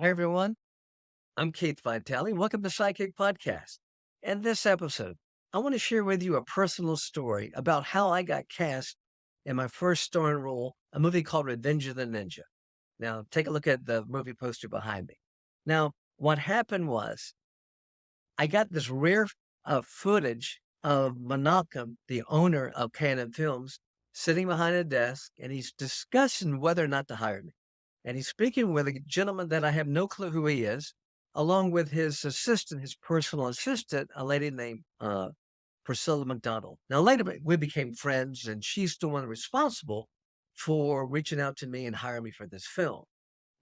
Hi, everyone. I'm Keith Vitali. Welcome to Psychic Podcast. In this episode, I want to share with you a personal story about how I got cast in my first starring role, a movie called Revenge of the Ninja. Now, take a look at the movie poster behind me. Now, what happened was I got this rare footage of Menachem, the owner of Canon Films, sitting behind a desk, and he's discussing whether or not to hire me. And he's speaking with a gentleman that I have no clue who he is, along with his assistant, his personal assistant, a lady named Priscilla McDonald. Now, later we became friends, and she's the one responsible for reaching out to me and hiring me for this film.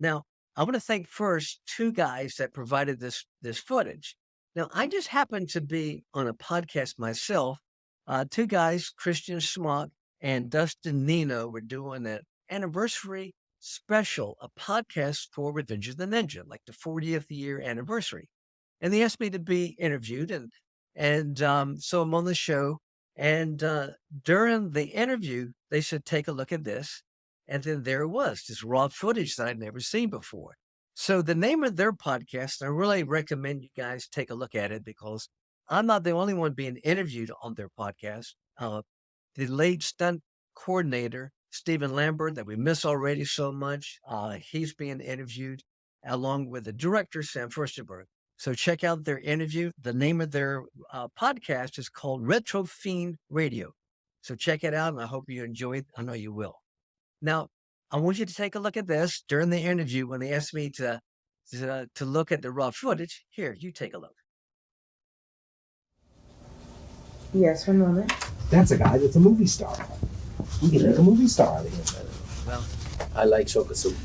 Now, I want to thank first two guys that provided this footage. Now, I just happened to be on a podcast myself. Two guys, Christian Schmock and Dustin Nino, were doing an anniversary special, a podcast for Revenge of the Ninja, like the 40th year anniversary. And they asked me to be interviewed, and so I'm on the show. And during the interview, they said, "Take a look at this." And then there it was, this raw footage that I'd never seen before. So the name of their podcast, I really recommend you guys take a look at it because I'm not the only one being interviewed on their podcast. The late stunt coordinator, Stephen Lambert, that we miss already so much, he's being interviewed along with the director, Sam Furstenberg. So check out their interview. The name of their podcast is called Retro Fiend Radio. So check it out, and I hope you enjoy it. I know you will. Now, I want you to take a look at this during the interview when they asked me to look at the raw footage. Here, you take a look. Yes, one moment. That's a guy that's a movie star. We can make a movie star out of him. Well, I like Shokasugi.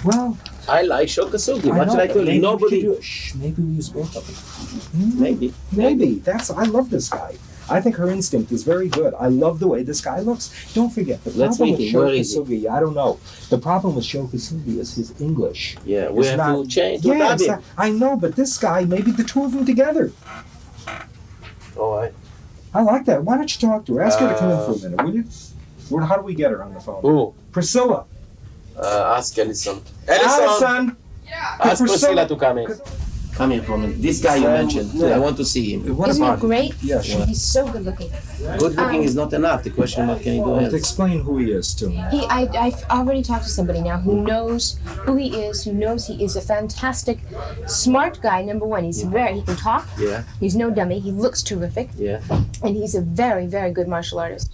Well, I like Shokasugi. What know, should I tell you? Nobody. Shh, maybe we spoke of it. Maybe. Maybe. I love this guy. I think her instinct is very good. I love the way this guy looks. Don't forget, the Let's problem with meet him. Where is he? Shokasugi, I don't know. The problem with Shokasugi is his English. Yeah, we It's have not- to change. Yeah, What happened? I know, but this guy, maybe the two of them together. All right. I like that. Why don't you talk to her? Ask her to come in for a Uh, minute, will you? How do we get her on the phone? Who? Priscilla. Ask Ellison. Ellison! Allison! Ask Priscilla- Priscilla to come in. Come here for a minute. This guy you mentioned, yeah. I want to see him. What Isn't about he great? Yeah, sure. He's so good looking. Good looking is not enough. The question, what can he do else? Explain who he is to me. I've already talked to somebody now who knows who he is, who knows he is a fantastic, smart guy, number one. He can talk. Yeah, He's no dummy. He looks terrific. yeah. And he's a very, very good martial artist.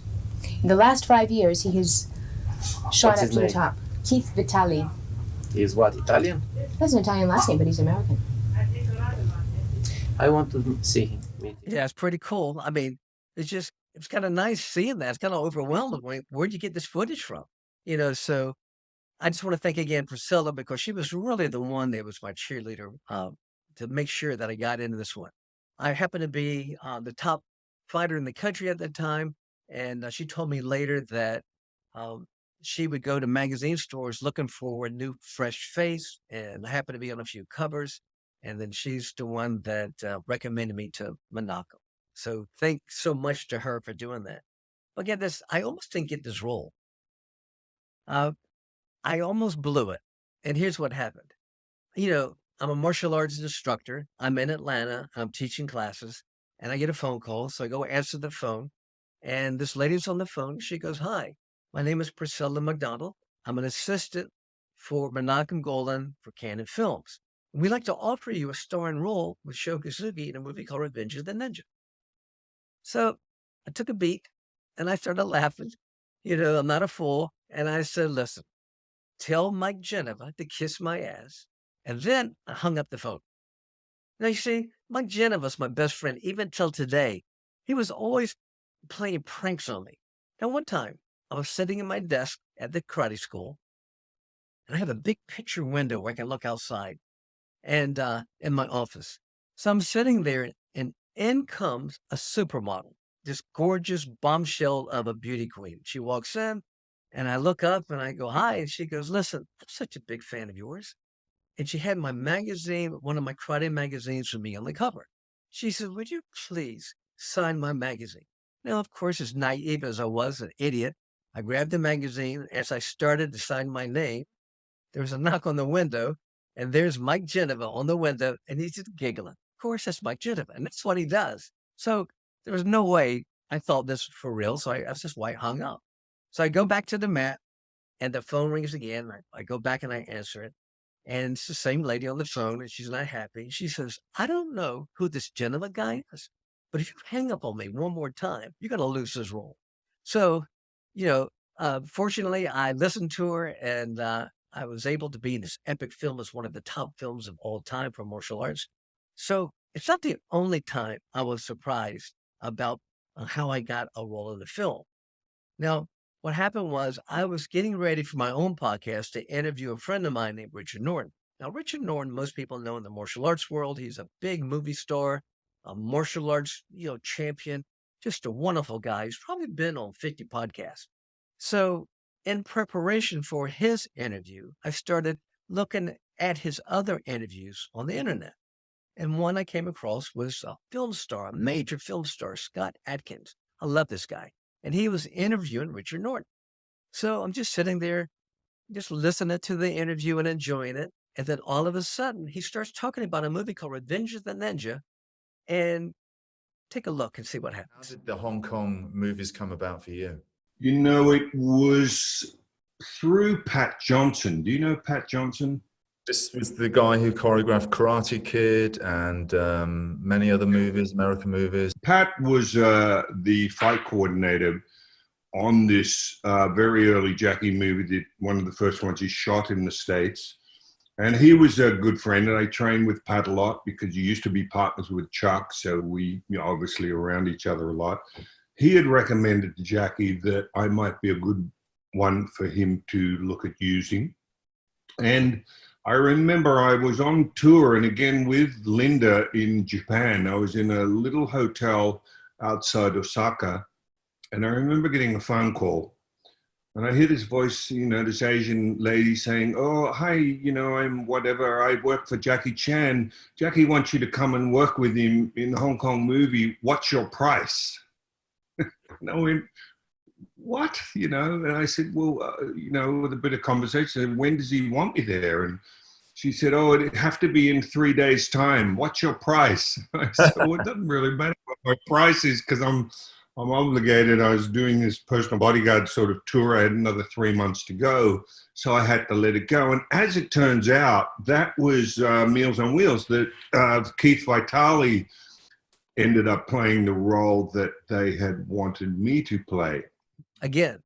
In the last 5 years, he has shot What's up his to the name? top. Keith Vitali. He's what, Italian? He has an Italian last name, but he's American. I want to see him. Meet him. yeah, it's pretty cool. I mean, it's kind of nice seeing that. It's kind of overwhelming. Where'd you get this footage from? So I just want to thank again Priscilla because she was really the one that was my cheerleader to make sure that I got into this one. I happened to be the top fighter in the country at that time, and she told me later that um, she would go to magazine stores looking for a new, fresh face, and I happened to be on a few covers. And then she's the one that recommended me to Menachem. So thanks so much to her for doing that. But get this, I almost didn't get this role. Uh, I almost blew it. And here's what happened. I'm a martial arts instructor. I'm in Atlanta. I'm teaching classes. And I get a phone call. So I go answer the phone. And this lady's on the phone. She goes, "Hi, my name is Priscilla McDonald. I'm an assistant for Menachem Golan for Canon Films. We'd like to offer you a starring role with Shokasugi in a movie called Revenge of the Ninja." So I took a beat and I started laughing. I'm not a fool. And I said, "Listen, tell Mike Geneva to kiss my ass." And then I hung up the phone. Now, you see, Mike Geneva's my best friend, even till today. He was always playing pranks on me. Now, one time, I was sitting in my desk at the karate school, and I have a big picture window where I can look outside and in my office. So I'm sitting there, and in comes a supermodel, this gorgeous bombshell of a beauty queen. She walks in, and I look up and I go, "Hi." And she goes, "Listen, I'm such a big fan of yours." And she had my magazine, one of my karate magazines for me on the cover. She said, "Would you please sign my magazine?" Now, of course, as naive as I was, an idiot, I grabbed the magazine. As I started to sign my name, there was a knock on the window. and there's Mike Genova on the window, and he's just giggling. Of course, that's Mike Genova, and that's what he does. So there was no way I thought this was for real, so that's just why I hung up. So I go back to the mat, and the phone rings again. I go back and I answer it, and it's the same lady on the phone, and she's not happy. She says, "I don't know who this Genova guy is, but if you hang up on me one more time, you're gonna lose this role." So, fortunately, I listened to her, and I was able to be in this epic film as one of the top films of all time for martial arts. So it's not the only time I was surprised about how I got a role in the film. Now, what happened was I was getting ready for my own podcast to interview a friend of mine named Richard Norton. Now, Richard Norton, most people know in the martial arts world, he's a big movie star, a martial arts, champion, just a wonderful guy. He's probably been on 50 podcasts. So, in preparation for his interview, I started looking at his other interviews on the internet. And one I came across was a film star, a major film star, Scott Adkins. I love this guy. And he was interviewing Richard Norton. So I'm just sitting there, just listening to the interview and enjoying it. And then all of a sudden, he starts talking about a movie called Revenge of the Ninja. And take a look and see what How happens. did the Hong Kong movies come about for you? It was through Pat Johnson. Do you know Pat Johnson? This was the guy who choreographed Karate Kid and many other movies, American movies. Pat was the fight coordinator on this very early Jackie movie, one of the first ones he shot in the States. And he was a good friend, and I trained with Pat a lot because he used to be partners with Chuck, so we obviously around each other a lot. He had recommended to Jackie that I might be a good one for him to look at using. And I remember I was on tour, and again with Linda in Japan. I was in a little hotel outside Osaka, and I remember getting a phone call. And I hear this voice, this Asian lady saying, "Oh, hi, I'm whatever. I work for Jackie Chan. Jackie wants you to come and work with him in the Hong Kong movie. What's your price?" And I went, "What?" And I said, "Well, with a bit of conversation, when does he want me there?" And she said, "Oh, it'd have to be in 3 days' time. What's your price?" I said, "Well, it doesn't really matter what my price is because I'm obligated. I was doing this personal bodyguard sort of tour. I had another 3 months to go. So I had to let it go." And as it turns out, that was Meals on Wheels that Keith Vitali ended up playing the role that they had wanted me to play. Again,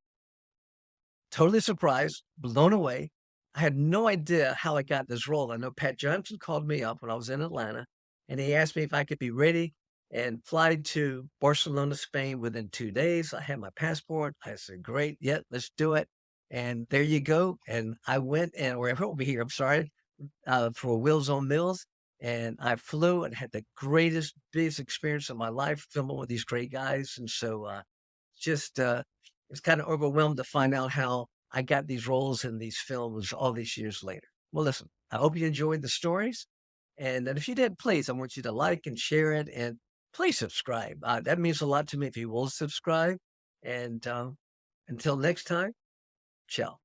totally surprised, blown away. I had no idea how I got this role. I know Pat Johnson called me up when I was in Atlanta, and he asked me if I could be ready and fly to Barcelona, Spain within 2 days. I had my passport. I said, "Great, yeah, let's do it." And there you go. And I went and or over here, I'm sorry, for Wheels on Mills. And I flew and had the biggest experience of my life filming with these great guys. And so it's kind of overwhelmed to find out how I got these roles in these films all these years later. Well, listen, I hope you enjoyed the stories. And if you did, please, I want you to like and share it. And please subscribe. That means a lot to me if you will subscribe. And until next time, ciao.